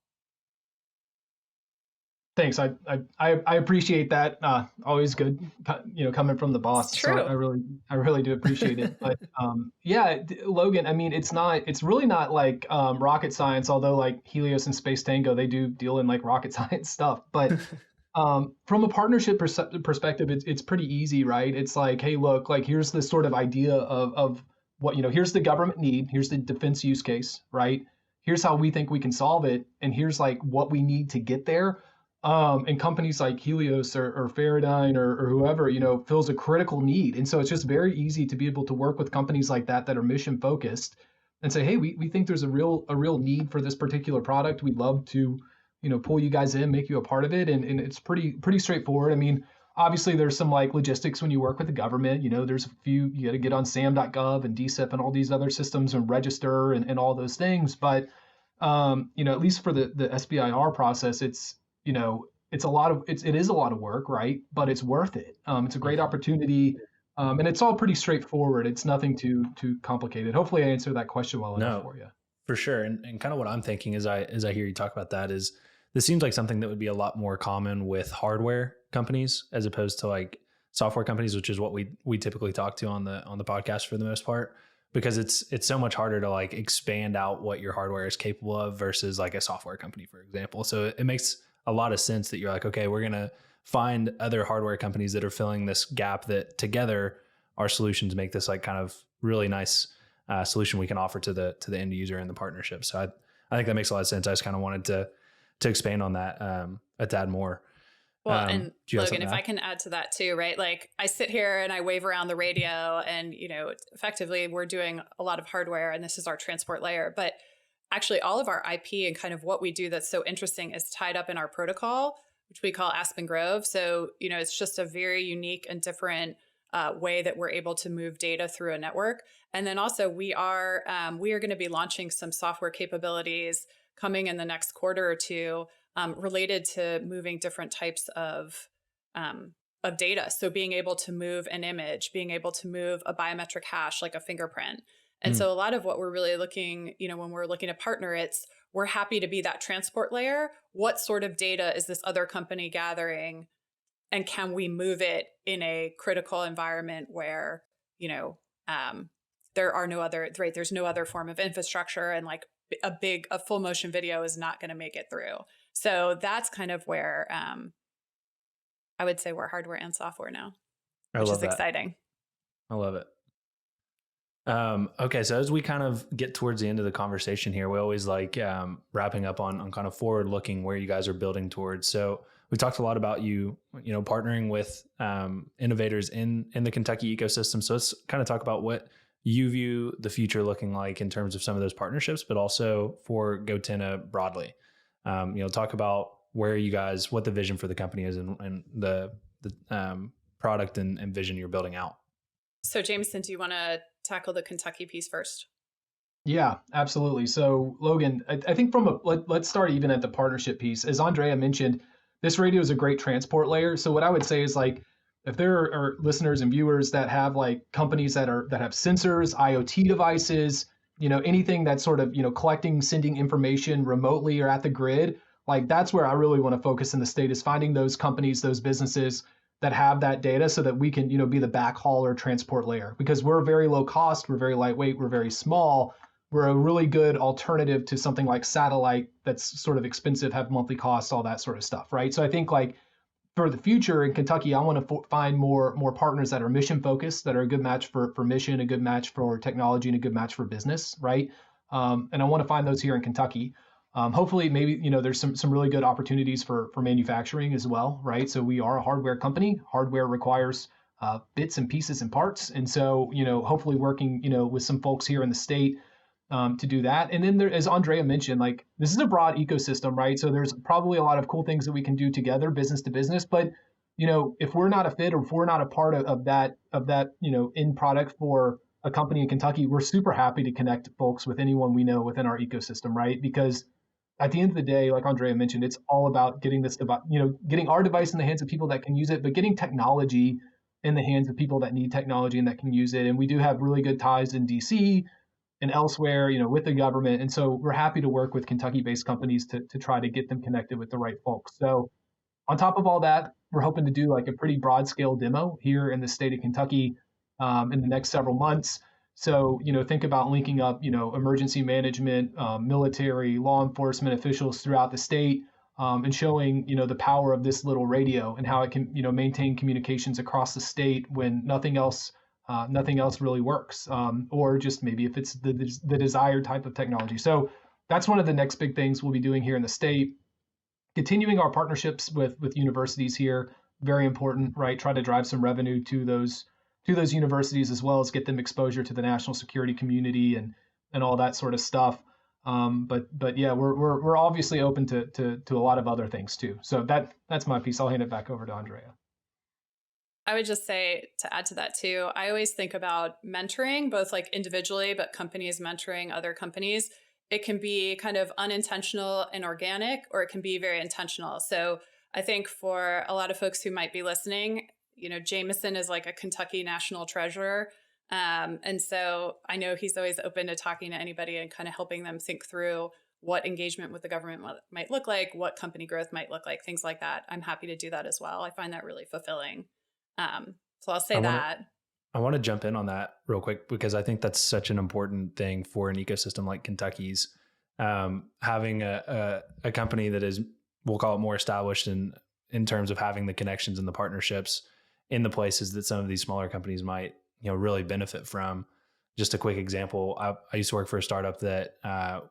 Thanks. I appreciate that. Always good, coming from the boss. It's true. So I really do appreciate it. But yeah, Logan, I mean, it's really not like rocket science, although like Helios and Space Tango, they do deal in like rocket science stuff. But from a partnership perspective, it's pretty easy, right? It's like, hey, look, like here's this sort of idea of what, here's the government need, here's the defense use case, right? Here's how we think we can solve it, and here's like what we need to get there. And companies like Helios or Faradyne or whoever, fills a critical need. And so it's just very easy to be able to work with companies like that are mission focused and say, hey, we think there's a real need for this particular product. We'd love to, pull you guys in, make you a part of it. And it's pretty straightforward. I mean, obviously there's some like logistics when you work with the government, there's a few, you got to get on sam.gov and DCIP and all these other systems and register and all those things. But, at least for the SBIR process, it is a lot of work, right? But it's worth it. It's a great opportunity, and it's all pretty straightforward. It's nothing too complicated. Hopefully, I answered that question well enough for you. For sure. And kind of what I'm thinking as I hear you talk about that is this seems like something that would be a lot more common with hardware companies as opposed to like software companies, which is what we typically talk to on the podcast for the most part, because it's so much harder to like expand out what your hardware is capable of versus like a software company, for example. So it makes a lot of sense that you're like, okay, we're going to find other hardware companies that are filling this gap that together our solutions make this like kind of really nice solution we can offer to the end user in the partnership. So I think that makes a lot of sense. I just kind of wanted to expand on that a tad more. Well, and Logan, if I can add to that too, right? Like I sit here and I wave around the radio and, effectively we're doing a lot of hardware and this is our transport layer, but actually all of our IP and kind of what we do that's so interesting is tied up in our protocol, which we call Aspen Grove. So, it's just a very unique and different way that we're able to move data through a network. And then also we are going to be launching some software capabilities coming in the next quarter or two related to moving different types of data. So being able to move an image, being able to move a biometric hash like a fingerprint. And so a lot of what we're really looking, when we're looking to partner, we're happy to be that transport layer. What sort of data is this other company gathering? And can we move it in a critical environment where, there are no other, right? There's no other form of infrastructure and like a full motion video is not going to make it through. So that's kind of where I would say we're hardware and software now, which is exciting. I love it. Okay. So as we kind of get towards the end of the conversation here, we always like wrapping up on kind of forward looking where you guys are building towards. So we talked a lot about partnering with innovators in the Kentucky ecosystem. So let's kind of talk about what you view the future looking like in terms of some of those partnerships, but also for goTenna broadly. Talk about where you guys, what the vision for the company is and the product and vision you're building out. So Jameson, do you want to tackle the Kentucky piece first? Yeah, absolutely. So Logan, I think let's start even at the partnership piece. As Andrea mentioned, this radio is a great transport layer. So what I would say is like, if there are listeners and viewers that have like companies that have sensors, IoT devices, anything that's sort of, collecting, sending information remotely or at the grid, like that's where I really want to focus in the state is finding those companies, those businesses that have that data so that we can, be the backhaul or transport layer because we're very low cost, we're very lightweight, we're very small. we're a really good alternative to something like satellite that's sort of expensive, have monthly costs, all that sort of stuff, right? So I think like for the future in Kentucky, I want to find more partners that are mission focused, that are a good match for mission, a good match for technology, and a good match for business, right? And I want to find those here in Kentucky. Hopefully, maybe there's some really good opportunities for manufacturing as well, right? So we are a hardware company. Hardware requires bits and pieces and parts, and so hopefully working with some folks here in the state to do that. And then there, as Andrea mentioned, like this is a broad ecosystem, right? So there's probably a lot of cool things that we can do together, business to business. But if we're not a fit or if we're not a part of that end product for a company in Kentucky, we're super happy to connect folks with anyone we know within our ecosystem, right? Because at the end of the day, like Andrea mentioned, it's all about getting this getting our device in the hands of people that can use it, but getting technology in the hands of people that need technology and that can use it. And we do have really good ties in DC and elsewhere, with the government. And so we're happy to work with Kentucky-based companies to try to get them connected with the right folks. So on top of all that, we're hoping to do like a pretty broad scale demo here in the state of Kentucky in the next several months. So, think about linking up, emergency management, military, law enforcement officials throughout the state and showing, the power of this little radio and how it can, maintain communications across the state when nothing else really works, or just maybe if it's the desired type of technology. So that's one of the next big things we'll be doing here in the state. Continuing our partnerships with universities here, very important, right? Try to drive some revenue to those universities as well as get them exposure to the national security community and all that sort of stuff. But yeah, we're obviously open to a lot of other things too. So that's my piece. I'll hand it back over to Andrea. I would just say to add to that too, I always think about mentoring, both like individually, but companies mentoring other companies. It can be kind of unintentional and organic, or it can be very intentional. So I think for a lot of folks who might be listening, Jameson is like a Kentucky national treasure. And so I know he's always open to talking to anybody and kind of helping them think through what engagement with the government might look like, what company growth might look like, things like that. I'm happy to do that as well. I find that really fulfilling. So I'll say I want to jump in on that real quick because I think that's such an important thing for an ecosystem like Kentucky's. Having a company that is, we'll call it more established in terms of having the connections and the partnerships in the places that some of these smaller companies might, really benefit from. Just a quick example, I used to work for a startup that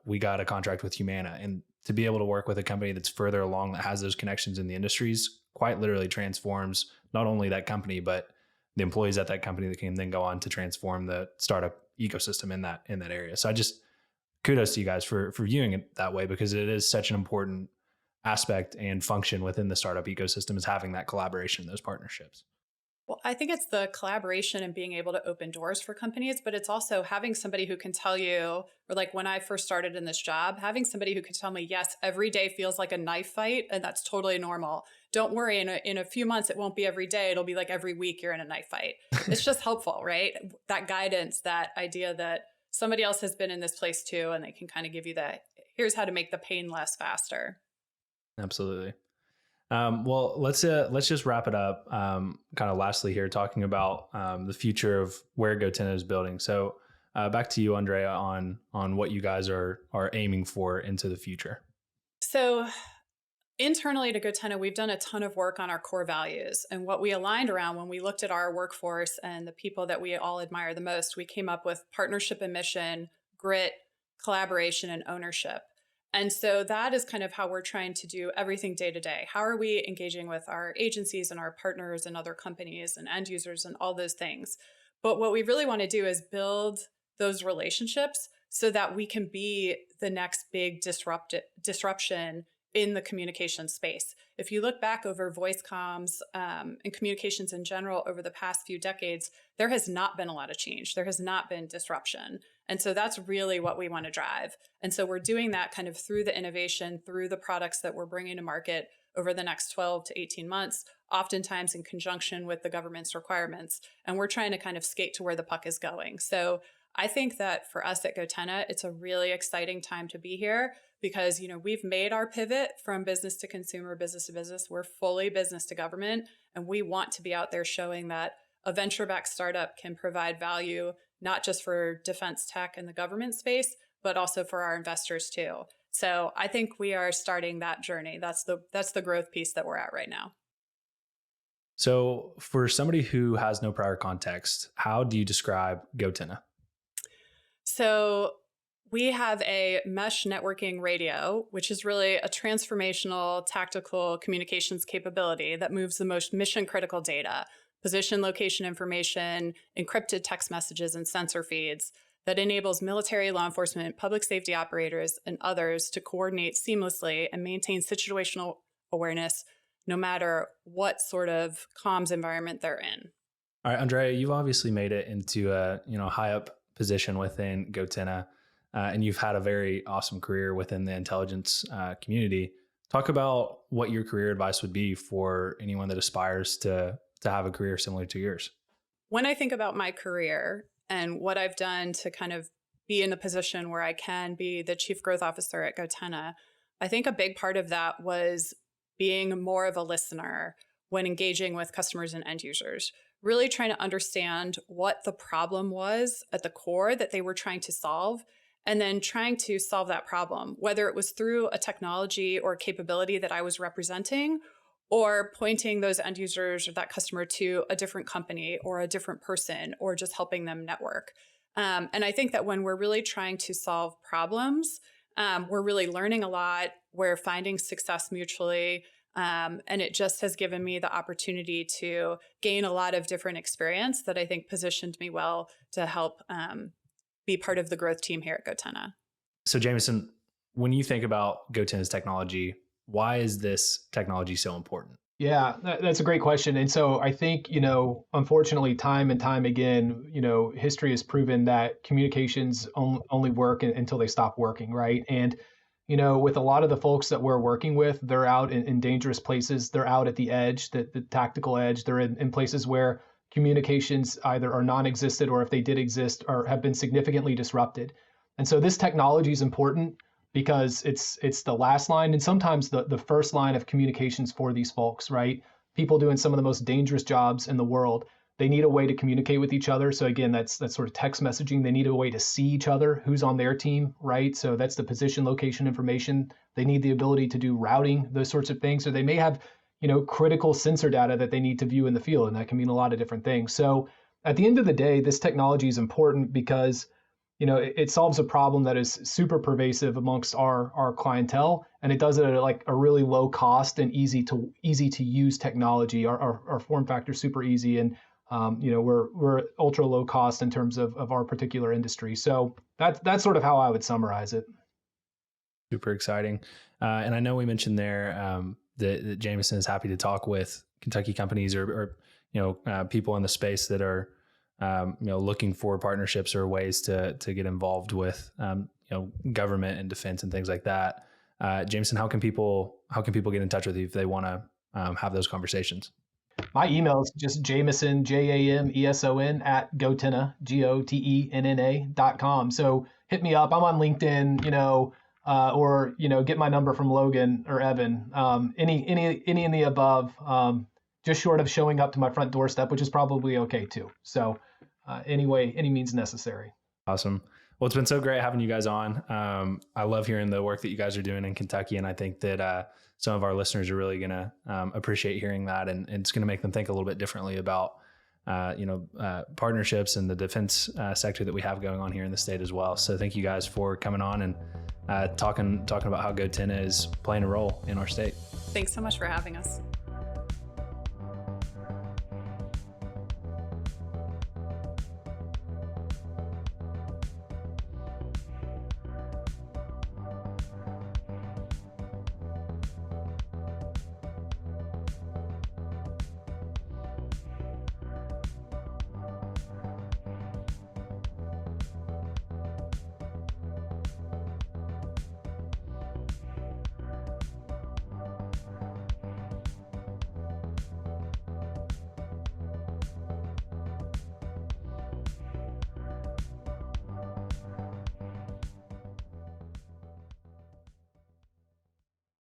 we got a contract with Humana, and to be able to work with a company that's further along that has those connections in the industries quite literally transforms not only that company, but the employees at that company that can then go on to transform the startup ecosystem in that area. So I just kudos to you guys for viewing it that way, because it is such an important aspect and function within the startup ecosystem is having that collaboration, those partnerships. Well, I think it's the collaboration and being able to open doors for companies, but it's also having somebody who can tell you, or like when I first started in this job, having somebody who could tell me, yes, every day feels like a knife fight, and that's totally normal. Don't worry, in a few months, it won't be every day. It'll be like every week you're in a knife fight. It's just helpful, right? That guidance, that idea that somebody else has been in this place too, and they can kind of give you that, here's how to make the pain less faster. Absolutely. Well, let's just wrap it up. Kind of lastly here, talking about the future of where goTenna is building. So back to you, Andrea, on what you guys are aiming for into the future. So internally to goTenna, we've done a ton of work on our core values, and what we aligned around when we looked at our workforce and the people that we all admire the most. We came up with partnership and mission, grit, collaboration, and ownership. And so that is kind of how we're trying to do everything day to day. How are we engaging with our agencies and our partners and other companies and end users and all those things? But what we really want to do is build those relationships so that we can be the next big disruption in the communication space. If you look back over voice comms and communications in general over the past few decades, there has not been a lot of change. There has not been disruption. And so that's really what we want to drive. And so we're doing that kind of through the innovation, through the products that we're bringing to market over the next 12 to 18 months, oftentimes in conjunction with the government's requirements. And we're trying to kind of skate to where the puck is going. So I think that for us at goTenna, it's a really exciting time to be here because, we've made our pivot from business to consumer, business to business. We're fully business to government, and we want to be out there showing that a venture-backed startup can provide value, not just for defense tech and the government space, but also for our investors too. So I think we are starting that journey. That's the growth piece that we're at right now. So for somebody who has no prior context, how do you describe goTenna? So we have a mesh networking radio, which is really a transformational tactical communications capability that moves the most mission critical data, position location information, encrypted text messages, and sensor feeds that enables military, law enforcement, public safety operators, and others to coordinate seamlessly and maintain situational awareness no matter what sort of comms environment they're in. All right, Andrea, you've obviously made it into a high up position within goTenna, and you've had a very awesome career within the intelligence community. Talk about what your career advice would be for anyone that aspires to have a career similar to yours. When I think about my career and what I've done to kind of be in the position where I can be the chief growth officer at goTenna, I think a big part of that was being more of a listener when engaging with customers and end users, really trying to understand what the problem was at the core that they were trying to solve, and then trying to solve that problem, whether it was through a technology or capability that I was representing, or pointing those end users or that customer to a different company or a different person, or just helping them network. And I think that when we're really trying to solve problems, we're really learning a lot. We're finding success mutually. And it just has given me the opportunity to gain a lot of different experience that I think positioned me well to help be part of the growth team here at goTenna. So Jameson, when you think about goTenna's technology, why is this technology so important? Yeah, that's a great question. And so I think, unfortunately, time and time again, history has proven that communications only work until they stop working, right? And, with a lot of the folks that we're working with, they're out in dangerous places. They're out at the edge, the tactical edge. They're in places where communications either are non-existent, or if they did exist, or have been significantly disrupted. And so this technology is important because it's the last line and sometimes the first line of communications for these folks, right? People doing some of the most dangerous jobs in the world. They need a way to communicate with each other. So again, that's sort of text messaging. They need a way to see each other, who's on their team, right? So that's the position, location information. They need the ability to do routing, those sorts of things. So they may have, critical sensor data that they need to view in the field, and that can mean a lot of different things. So at the end of the day, this technology is important because it solves a problem that is super pervasive amongst our clientele, and it does it at like a really low cost and easy to use technology. Our form factor is super easy, and we're ultra low cost in terms of our particular industry. So that's sort of how I would summarize it. Super exciting, and I know we mentioned there that Jameson is happy to talk with Kentucky companies or people in the space that are looking for partnerships or ways to get involved with, government and defense and things like that. Jameson, how can people get in touch with you if they want to have those conversations? My email is just Jameson, JAMESON at goTenna, GOTENNA.com. So hit me up. I'm on LinkedIn, or get my number from Logan or Evan. Any in the above. Just short of showing up to my front doorstep, which is probably okay too. So any means necessary. Awesome. Well, it's been so great having you guys on. I love hearing the work that you guys are doing in Kentucky. And I think that some of our listeners are really going to appreciate hearing that. And it's going to make them think a little bit differently about, partnerships and the defense sector that we have going on here in the state as well. So thank you guys for coming on and talking about how goTenna is playing a role in our state. Thanks so much for having us.